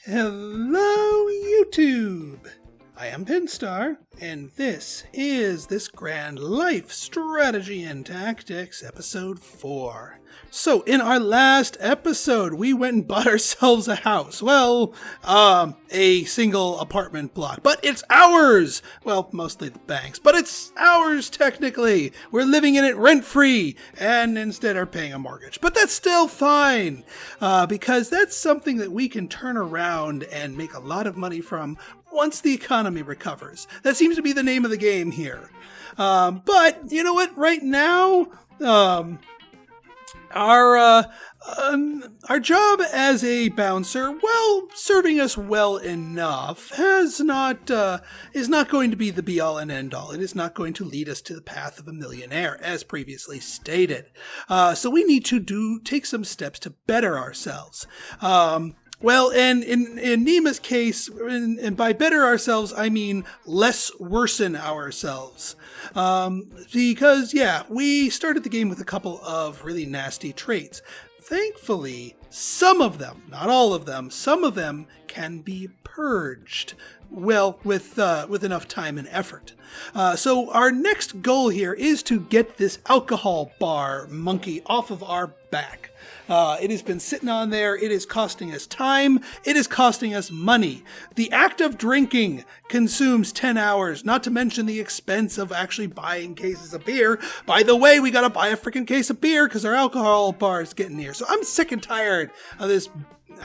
Hello, YouTube! I am Pinstar, and this is This Grand Life Strategy and Tactics, Episode 4. So, in our last episode, we went and bought ourselves a house. Well, a single apartment block. But it's ours! Well, mostly the bank's, but it's ours, technically. We're living in it rent-free, and instead are paying a mortgage. But that's still fine, because that's something that we can turn around and make a lot of money from once the economy recovers. That seems to be the name of the game here. But, you know what? Right now, our job as a bouncer, while serving us well enough, is not going to be the be-all and end-all. It is not going to lead us to the path of a millionaire, as previously stated. So we need to take some steps to better ourselves. Well, and in Nema's case, and by better ourselves, I mean less worsen ourselves. Because, yeah, we started the game with a couple of really nasty traits. Thankfully, some of them, not all of them, some of them can be purged. Well, with enough time and effort. So our next goal here is to get this alcohol bar monkey off of our back. It has been sitting on there. It is costing us time. It is costing us money. The act of drinking consumes 10 hours, not to mention the expense of actually buying cases of beer. By the way, we gotta buy a freaking case of beer because our alcohol bar is getting near. So I'm sick and tired of this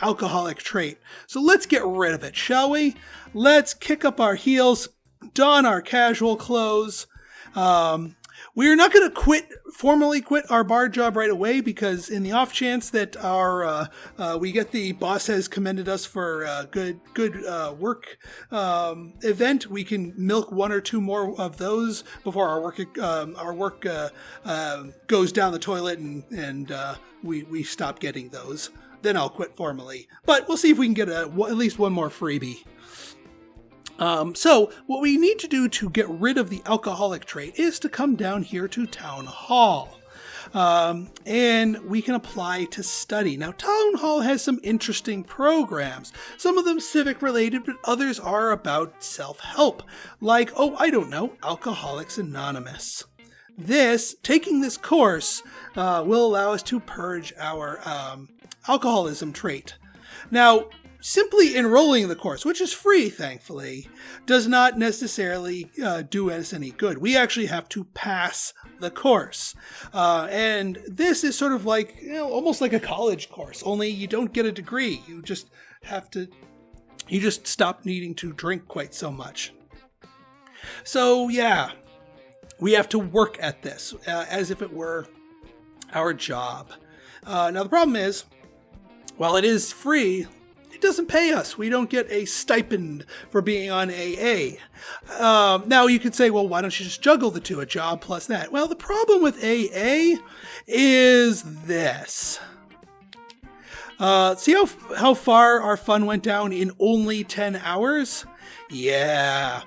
alcoholic trait. So let's get rid of it, shall we? Let's kick up our heels, don our casual clothes. We're not going to formally quit our bar job right away, because in the off chance that the boss has commended us for a good work event, we can milk one or two more of those before our work goes down the toilet and we stop getting those. Then I'll quit formally. But we'll see if we can get at least one more freebie. So what we need to do to get rid of the alcoholic trait is to come down here to Town Hall. And we can apply to study. Now, Town Hall has some interesting programs. Some of them civic related, but others are about self-help. Like, Alcoholics Anonymous. Taking this course, will allow us to purge our, alcoholism trait. Now, simply enrolling in the course, which is free, thankfully, does not necessarily do us any good. We actually have to pass the course. And this is sort of like, almost like a college course, only you don't get a degree. You just stop needing to drink quite so much. So, yeah, we have to work at this as if it were our job. Now, the problem is, while it is free, it doesn't pay us. We don't get a stipend for being on AA. Now you could say, well, why don't you just juggle the two, a job plus that? Well, the problem with AA is this. See how far our fun went down in only 10 hours? Yeah.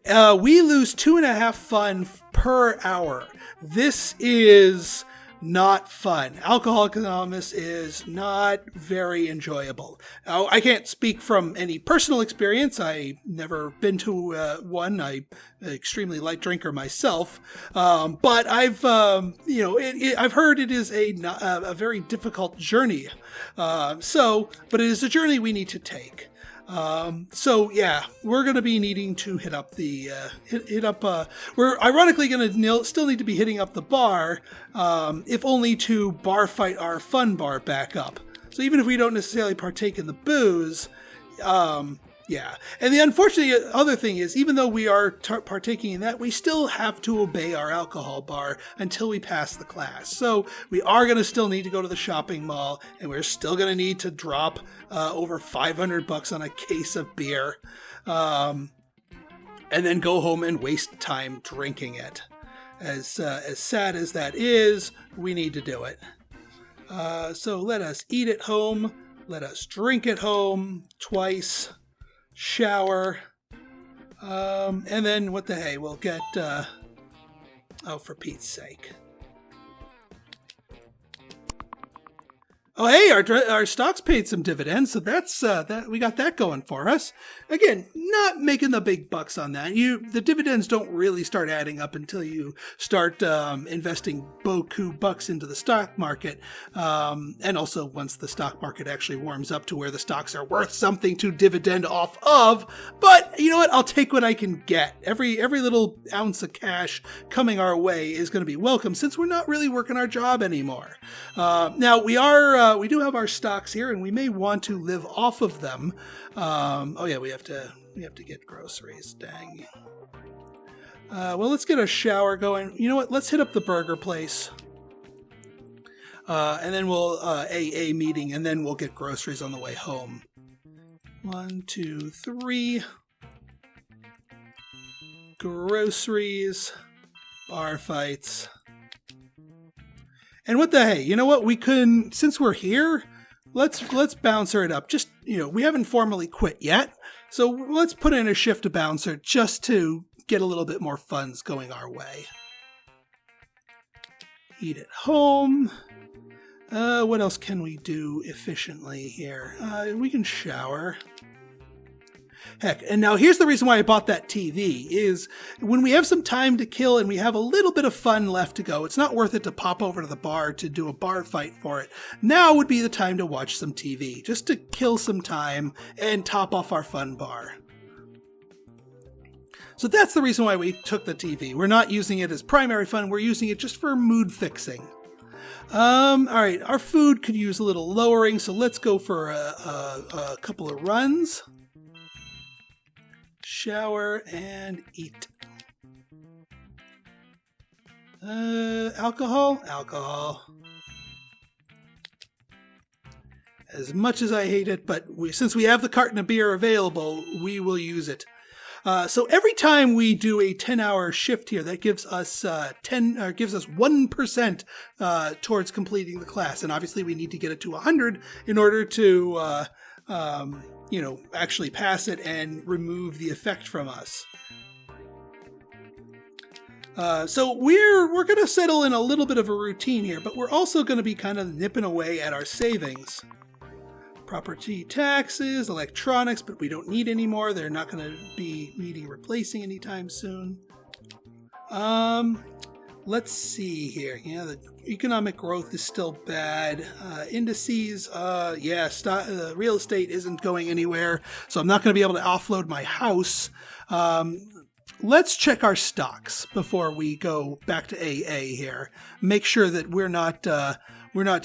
We lose 2.5 fun per hour. This is not fun. Alcoholics Anonymous is not very enjoyable. Now, I can't speak from any personal experience. I've never been to one. I'm an extremely light drinker myself. But I've, I've heard it is a very difficult journey. But it is a journey we need to take. We're going to be needing to hit up we're ironically going to still need to be hitting up the bar, if only to bar fight our fun bar back up. So even if we don't necessarily partake in the booze, yeah. And the unfortunate other thing is, even though we are partaking in that, we still have to obey our alcohol bar until we pass the class. So we are going to still need to go to the shopping mall, and we're still going to need to drop over $500 on a case of beer, and then go home and waste time drinking it. As sad as that is, we need to do it. So let us eat at home. Let us drink at home twice. Shower, and then what the hey, we'll get, for Pete's sake. Oh, hey, our stocks paid some dividends, so that's that we got that going for us. Again, not making the big bucks on that. The dividends don't really start adding up until you start investing beaucoup bucks into the stock market, and also once the stock market actually warms up to where the stocks are worth something to dividend off of. But you know what? I'll take what I can get. Every little ounce of cash coming our way is going to be welcome, since we're not really working our job anymore. Now we do have our stocks here, and we may want to live off of them. Oh yeah, we have to get groceries. Dang. Well, let's get a shower going. You know what? Let's hit up the burger place, and then we'll AA meeting, and then we'll get groceries on the way home. 1, 2, 3. Groceries, bar fights. And what the hey, you know what? We can, since we're here, let's bouncer it up. Just, we haven't formally quit yet, so let's put in a shift to bouncer just to get a little bit more funds going our way. Eat at home. What else can we do efficiently here? We can shower. Heck, and now here's the reason why I bought that TV, is when we have some time to kill and we have a little bit of fun left to go, it's not worth it to pop over to the bar to do a bar fight for it. Now would be the time to watch some TV, just to kill some time and top off our fun bar. So that's the reason why we took the TV. We're not using it as primary fun, we're using it just for mood fixing. Alright, our food could use a little lowering, so let's go for a couple of runs. Shower and eat. Alcohol. As much as I hate it, but since we have the carton of beer available, we will use it. So every time we do a 10-hour shift here, that gives us 1% towards completing the class, and obviously we need to get it to 100 in order to actually pass it and remove the effect from us. So we're going to settle in a little bit of a routine here, but we're also going to be kind of nipping away at our savings. Property taxes, electronics, but we don't need any more. They're not going to be needing replacing anytime soon. Let's see here. Yeah, the economic growth is still bad. Indices, real estate isn't going anywhere, so I'm not going to be able to offload my house. Let's check our stocks before we go back to AA here. Make sure that we're not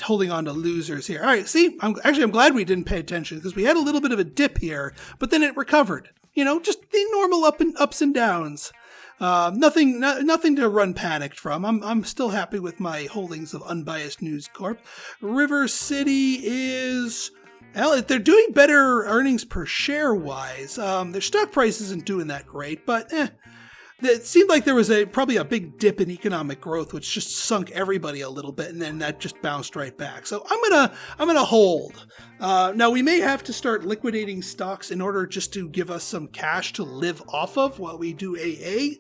holding on to losers here. All right, see, I'm glad we didn't pay attention, because we had a little bit of a dip here, but then it recovered. Just the normal ups and downs. Nothing to run panicked from. I'm still happy with my holdings of Unbiased News Corp. River City is, well, they're doing better earnings per share wise. Their stock price isn't doing that great, but it seemed like there was probably a big dip in economic growth, which just sunk everybody a little bit, and then that just bounced right back. So I'm gonna hold. Now we may have to start liquidating stocks in order just to give us some cash to live off of while we do AA.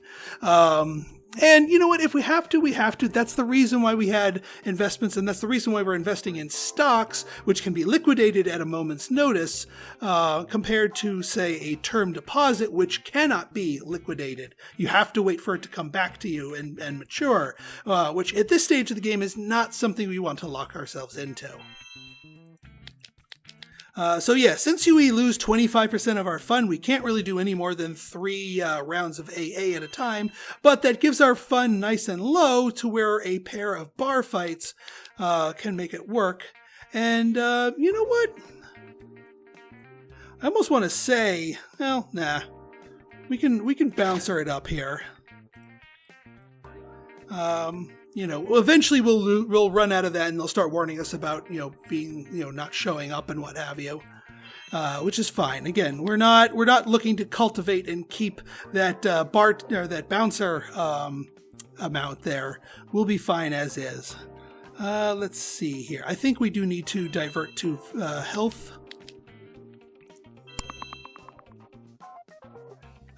And you know what? If we have to, we have to. That's the reason why we had investments, and that's the reason why we're investing in stocks, which can be liquidated at a moment's notice, compared to, say, a term deposit, which cannot be liquidated. You have to wait for it to come back to you and mature, which at this stage of the game is not something we want to lock ourselves into. Since we lose 25% of our fund, we can't really do any more than 3 rounds of AA at a time, but that gives our fund nice and low to where a pair of bar fights can make it work. And you know what? I almost want to say, well, nah, we can bouncer it up here. Eventually we'll run out of that, and they'll start warning us about, being, not showing up and what have you, which is fine. Again, we're not looking to cultivate and keep that that bouncer amount there. We'll be fine as is. Let's see here. I think we do need to divert to health.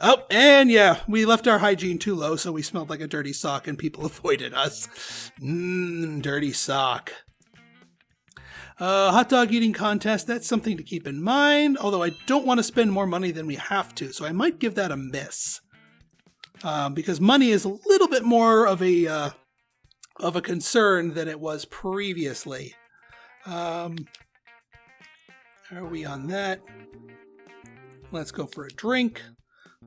Oh, and yeah, we left our hygiene too low, so we smelled like a dirty sock and people avoided us. Dirty sock. Hot dog eating contest, that's something to keep in mind, although I don't want to spend more money than we have to, so I might give that a miss. Because money is a little bit more of a concern than it was previously. Are we on that? Let's go for a drink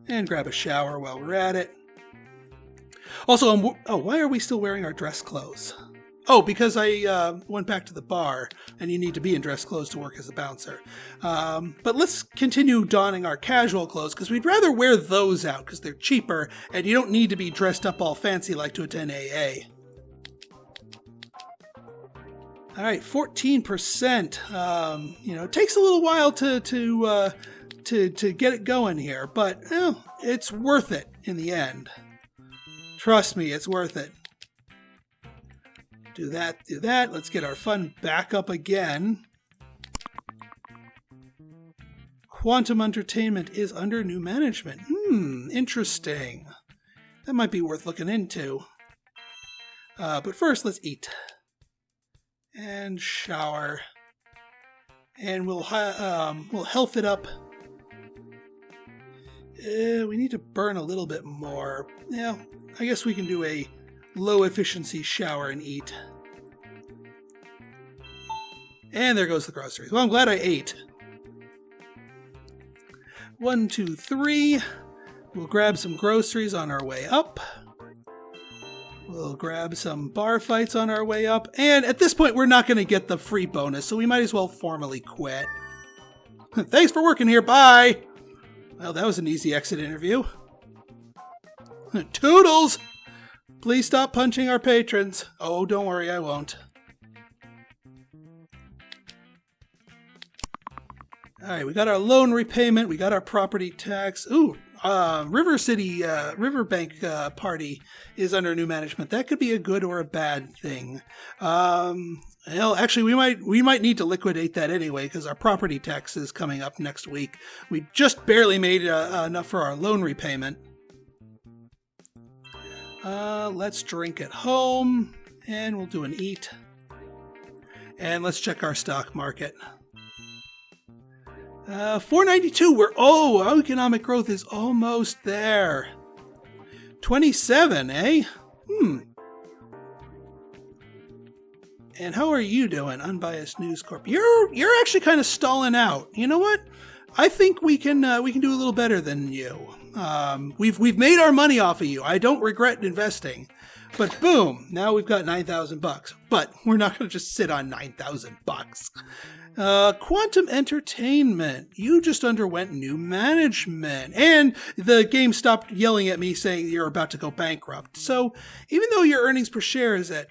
and grab a shower while we're at it. Also, why are we still wearing our dress clothes? Oh, because I went back to the bar, and you need to be in dress clothes to work as a bouncer. But let's continue donning our casual clothes, because we'd rather wear those out, because they're cheaper, and you don't need to be dressed up all fancy like to attend AA. All right, 14%. It takes a little while to get it going here, but it's worth it in the end. Trust me, it's worth it. Do that. Let's get our fund back up again. Quantum Entertainment is under new management. Interesting. That might be worth looking into. But first, let's eat. And shower. And we'll health it up. We need to burn a little bit more. Yeah, I guess we can do a low efficiency shower and eat. And there goes the groceries. Well, I'm glad I ate. 1, 2, 3. We'll grab some groceries on our way up. We'll grab some bar fights on our way up. And at this point, we're not going to get the free bonus, so we might as well formally quit. Thanks for working here. Bye. Well, that was an easy exit interview. Toodles! Please stop punching our patrons. Oh, don't worry, I won't. Alright, we got our loan repayment, we got our property tax. Ooh, Riverbank party is under new management. That could be a good or a bad thing. Actually, we might need to liquidate that anyway, because our property tax is coming up next week. We just barely made enough for our loan repayment. Let's drink at home, and we'll do an eat. And let's check our stock market. 492, our economic growth is almost there. 27, eh? And how are you doing, Unbiased News Corp? You're actually kind of stalling out. You know what? I think we can do a little better than you. We've made our money off of you. I don't regret investing. But boom, now we've got $9,000. But we're not going to just sit on $9,000. Quantum Entertainment, you just underwent new management, and the game stopped yelling at me saying you're about to go bankrupt. So even though your earnings per share is at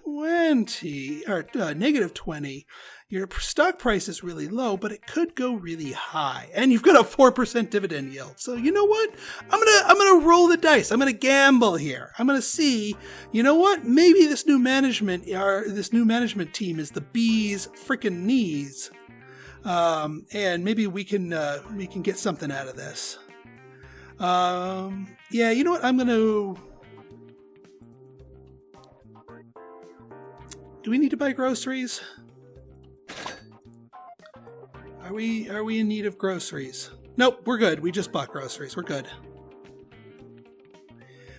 20 or negative 20, your stock price is really low, but it could go really high. And you've got a 4% dividend yield. So you know what? I'm gonna roll the dice. I'm gonna gamble here. I'm gonna see, you know what? Maybe this new management team is the bee's freaking knees. And maybe we can get something out of this. Yeah, you know what? Do we need to buy groceries? Are we in need of groceries? Nope, we're good. We just bought groceries. We're good.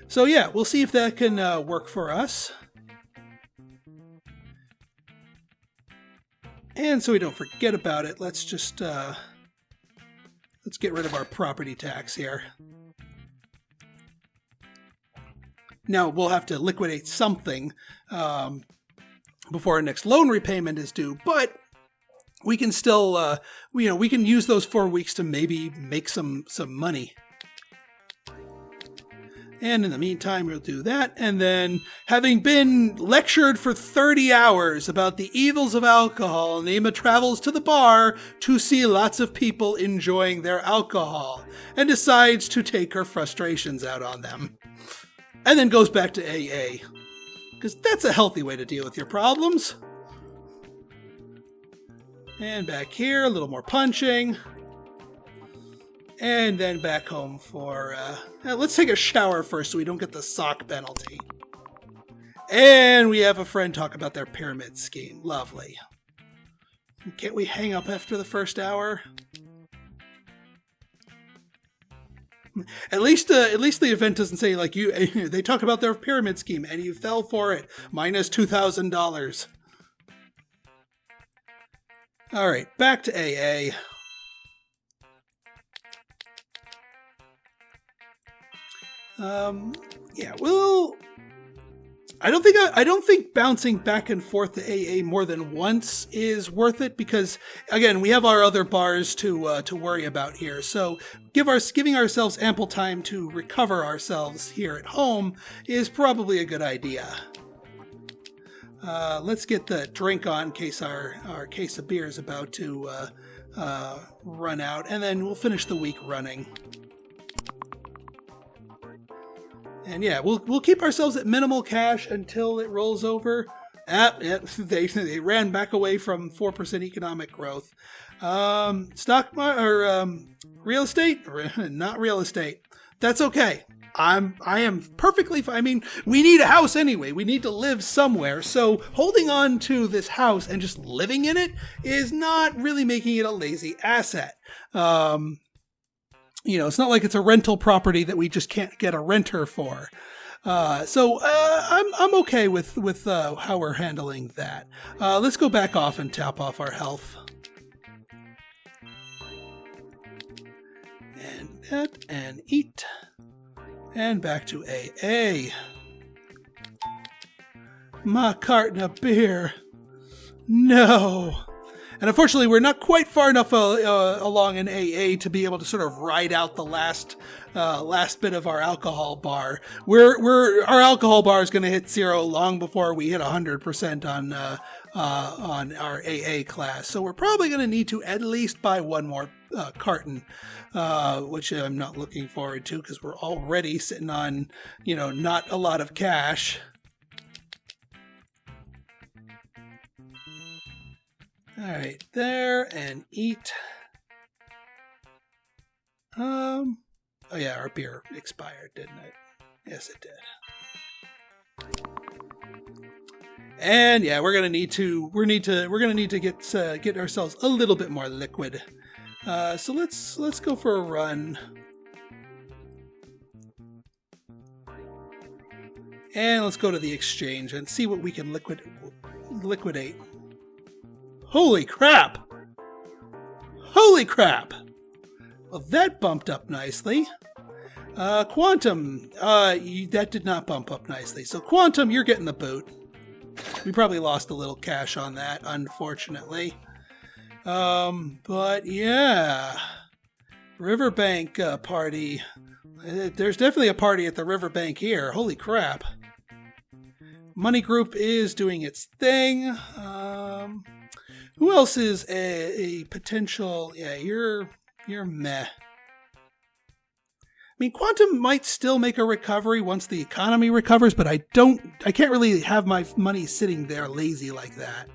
So yeah, we'll see if that can work for us. And so we don't forget about it, let's just let's get rid of our property tax here. Now we'll have to liquidate something before our next loan repayment is due, but we can still, we can use those 4 weeks to maybe make some money. And in the meantime, we'll do that. And then, having been lectured for 30 hours about the evils of alcohol, Nema travels to the bar to see lots of people enjoying their alcohol and decides to take her frustrations out on them. And then goes back to AA. Because that's a healthy way to deal with your problems. And back here, a little more punching. And then back home for, let's take a shower first so we don't get the sock penalty. And we have a friend talk about their pyramid scheme. Lovely. Can't we hang up after the first hour? At least the event doesn't say like you. They talk about their pyramid scheme and you fell for it. Minus $2,000. All right, back to AA. Yeah, well, I don't think bouncing back and forth to AA more than once is worth it because, again, we have our other bars to worry about here. So giving ourselves ample time to recover ourselves here at home is probably a good idea. Let's get the drink on in case our case of beer is about to run out, and then we'll finish the week running. And yeah, we'll keep ourselves at minimal cash until it rolls over. They ran back away from 4% economic growth. Stock or real estate? Not real estate. That's okay. I am perfectly fine. I mean, we need a house anyway. We need to live somewhere. So holding on to this house and just living in it is not really making it a lazy asset. It's not like it's a rental property that we just can't get a renter for. So I'm okay with how we're handling that. Let's go back off and tap off our health. And that, and eat. And back to AA. My carton of beer. No. And unfortunately, we're not quite far enough along in AA to be able to sort of ride out the last bit of our alcohol bar. Our alcohol bar is going to hit 0 long before we hit 100% on our AA class. So we're probably going to need to at least buy one more carton, which I'm not looking forward to because we're already sitting on, not a lot of cash. All right, there, and eat. Oh yeah, our beer expired, didn't it? Yes, it did. And yeah, we're gonna need to get ourselves a little bit more liquid. So let's go for a run. And let's go to the exchange and see what we can liquidate. Holy crap! Holy crap! Well, that bumped up nicely. Quantum, that did not bump up nicely. So Quantum, you're getting the boot. We probably lost a little cash on that, unfortunately. But yeah. Riverbank party. There's definitely a party at the Riverbank here. Holy crap. Money Group is doing its thing. Who else is a potential? Yeah, you're meh. I mean, Quantum might still make a recovery once the economy recovers, but I can't really have my money sitting there lazy like that.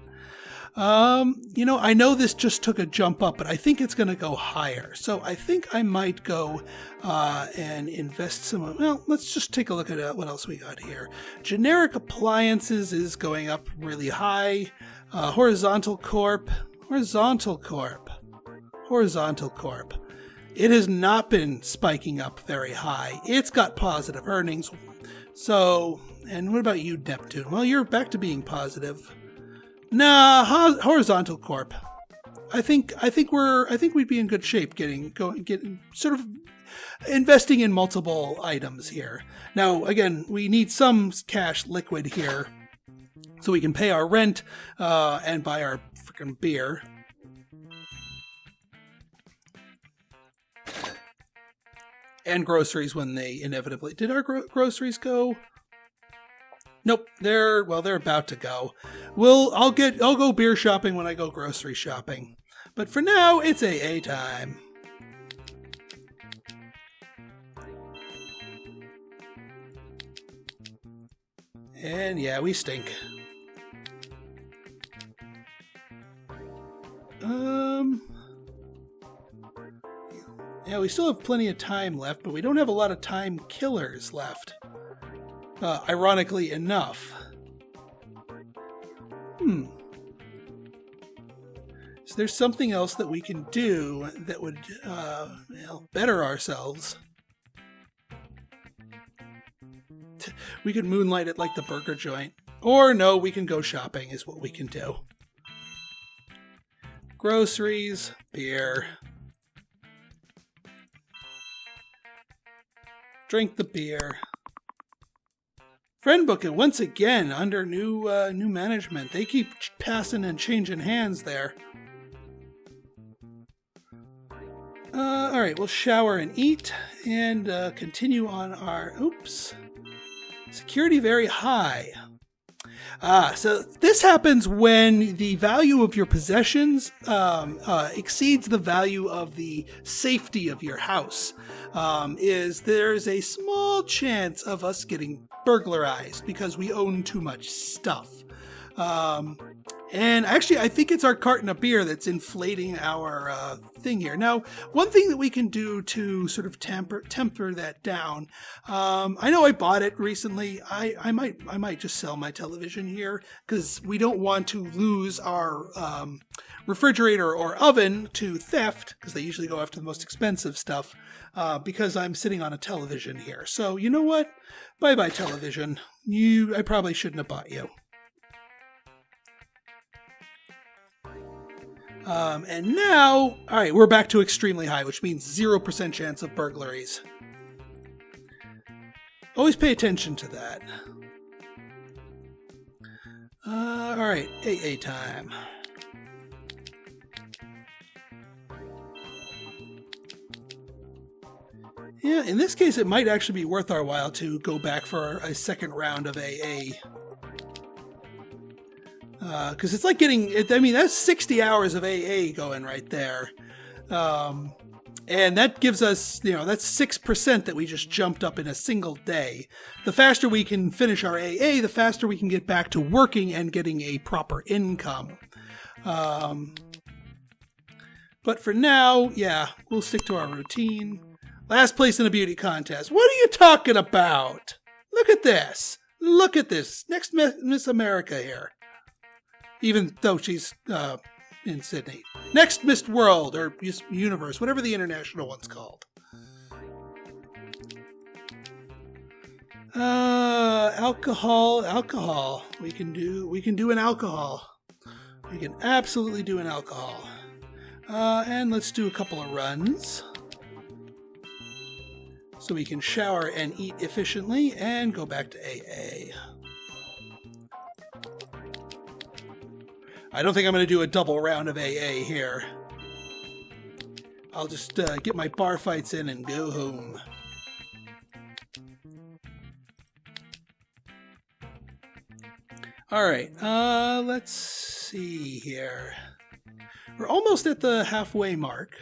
I know this just took a jump up, but I think it's going to go higher. So I think I might go and invest some. Well, let's just take a look at what else we got here. Generic appliances is going up really high. Horizontal Corp. It has not been spiking up very high. It's got positive earnings. So, and what about you, Neptune? Well, you're back to being positive. Nah, Horizontal Corp. I think we'd be in good shape getting sort of investing in multiple items here. Now, again, we need some cash liquid here so we can pay our rent and buy our freaking beer. And groceries when they inevitably... Did our groceries go? Nope, they're about to go. I'll go beer shopping when I go grocery shopping. But for now, it's AA time. And yeah, we stink. Yeah, we still have plenty of time left, but we don't have a lot of time killers left. Ironically enough. So there's something else that we can do that would better ourselves. We could moonlight it like the burger joint. Or no, we can go shopping is what we can do. Groceries, beer. Drink the beer. Friend book it once again under new management. They keep passing and changing hands there. All right, we'll shower and eat and continue on our security very high. So this happens when the value of your possessions exceeds the value of the safety of your house. There's a small chance of us getting burglarized because we own too much stuff. And actually, I think it's our carton of beer that's inflating our thing here. Now, one thing that we can do to sort of temper that down, I know I bought it recently. I might just sell my television here because we don't want to lose our refrigerator or oven to theft because they usually go after the most expensive stuff because I'm sitting on a television here. So you know what? Bye-bye television. I probably shouldn't have bought you. And now, all right, we're back to extremely high, which means 0% chance of burglaries. Always pay attention to that. All right, AA time. Yeah, in this case, it might actually be worth our while to go back for a second round of AA. Because it's like that's 60 hours of AA going right there. And that gives us, that's 6% that we just jumped up in a single day. The faster we can finish our AA, the faster we can get back to working and getting a proper income. But for now, yeah, we'll stick to our routine. Last place in a beauty contest. What are you talking about? Look at this. Look at this. Next Miss America here. Even though she's in Sydney. Next Miss World, or Universe, whatever the international one's called. Alcohol. We can do an alcohol. We can absolutely do an alcohol. And let's do a couple of runs. So we can shower and eat efficiently and go back to AA. I don't think I'm going to do a double round of AA here. I'll just get my bar fights in and go home. All right, let's see here. We're almost at the halfway mark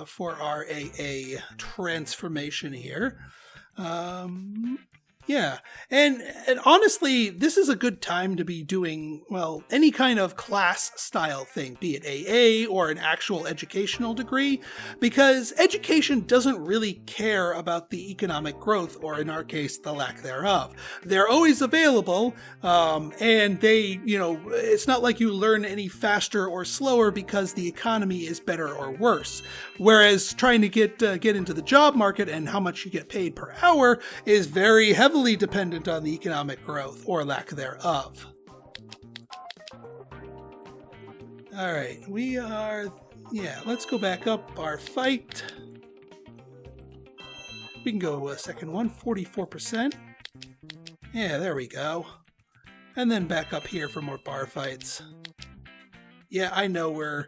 for our AA transformation here. Yeah, and honestly, this is a good time to be doing, any kind of class-style thing, be it AA or an actual educational degree, because education doesn't really care about the economic growth, or in our case, the lack thereof. They're always available, and they, it's not like you learn any faster or slower because the economy is better or worse. Whereas trying to get into the job market and how much you get paid per hour is very heavily dependent on the economic growth or lack thereof. All right, let's go back up our fight. We can go a second one, 44%. Yeah, there we go. And then back up here for more bar fights. Yeah, I know we're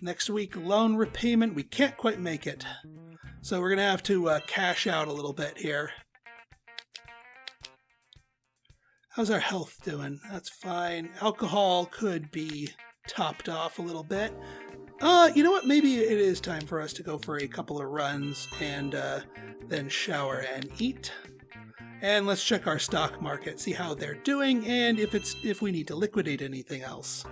next week loan repayment. We can't quite make it. So we're going to have to cash out a little bit here. How's our health doing? That's fine. Alcohol could be topped off a little bit. You know what? Maybe it is time for us to go for a couple of runs and then shower and eat. And let's check our stock market, see how they're doing, and if we need to liquidate anything else.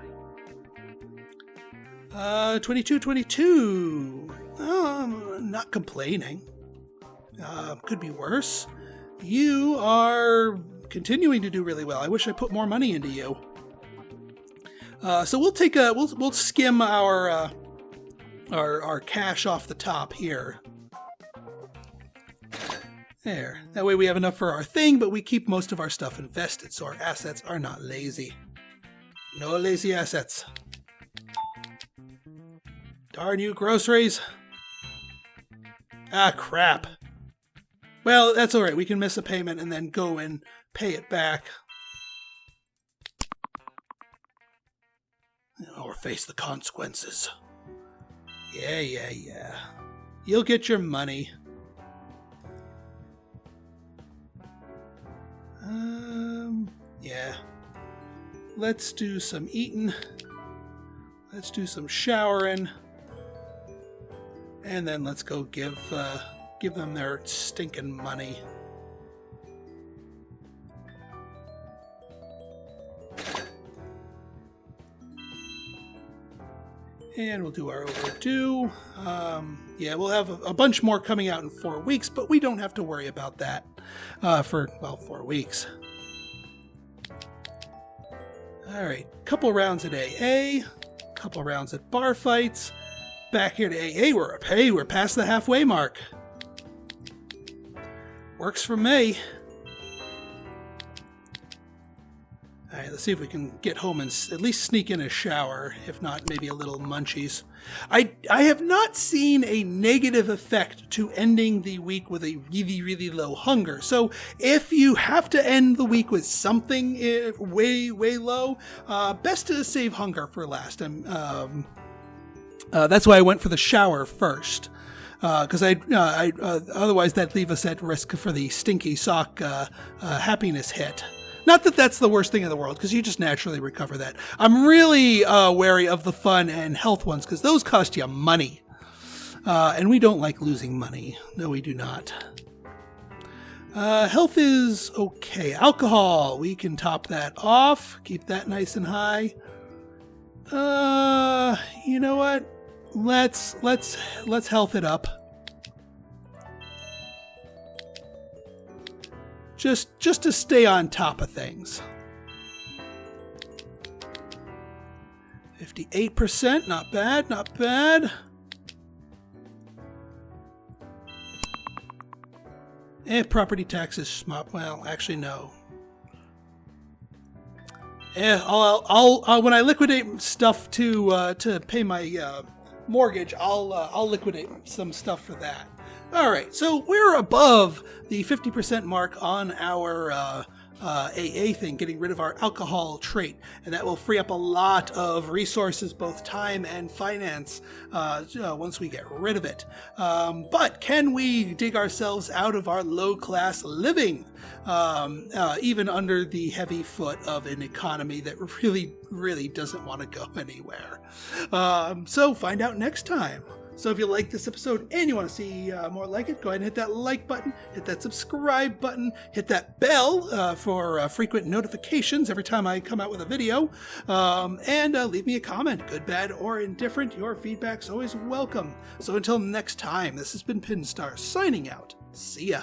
22. Not complaining. Could be worse. You are continuing to do really well. I wish I put more money into you. So we'll take we'll skim our cash off the top here. There. That way we have enough for our thing, but we keep most of our stuff invested, so our assets are not lazy. No lazy assets. Darn you, groceries. Ah, crap. Well, that's alright. We can miss a payment and then go and pay it back. Or face the consequences. Yeah. You'll get your money. Yeah. Let's do some eating. Let's do some showering. And then let's go give them their stinking money. And we'll do our overdue. Yeah, we'll have a bunch more coming out in 4 weeks, but we don't have to worry about that for, well, 4 weeks. All right, couple rounds at AA, couple rounds at bar fights. Back here to AA, we're past the halfway mark. Works for me. All right, let's see if we can get home and at least sneak in a shower. If not, maybe a little munchies. I have not seen a negative effect to ending the week with a really, really low hunger. So if you have to end the week with something way, way low, best to save hunger for last. That's why I went for the shower first. Because otherwise that'd leave us at risk for the stinky sock happiness hit. Not that that's the worst thing in the world, because you just naturally recover that. I'm really wary of the fun and health ones, because those cost you money. And we don't like losing money. No, we do not. Health is okay. Alcohol, we can top that off. Keep that nice and high. You know what? Let's health it up. Just to stay on top of things. 58%, not bad, not bad. Property taxes, well, actually no. I'll when I liquidate stuff to pay my mortgage, I'll liquidate some stuff for that. All right, so we're above the 50% mark on our AA thing, getting rid of our alcohol trait, and that will free up a lot of resources, both time and finance, once we get rid of it. But can we dig ourselves out of our low-class living, even under the heavy foot of an economy that really, really doesn't want to go anywhere? So find out next time. So if you like this episode and you want to see more like it, go ahead and hit that like button, hit that subscribe button, hit that bell for frequent notifications every time I come out with a video, and leave me a comment, good, bad, or indifferent. Your feedback's always welcome. So until next time, this has been Pinstar signing out. See ya.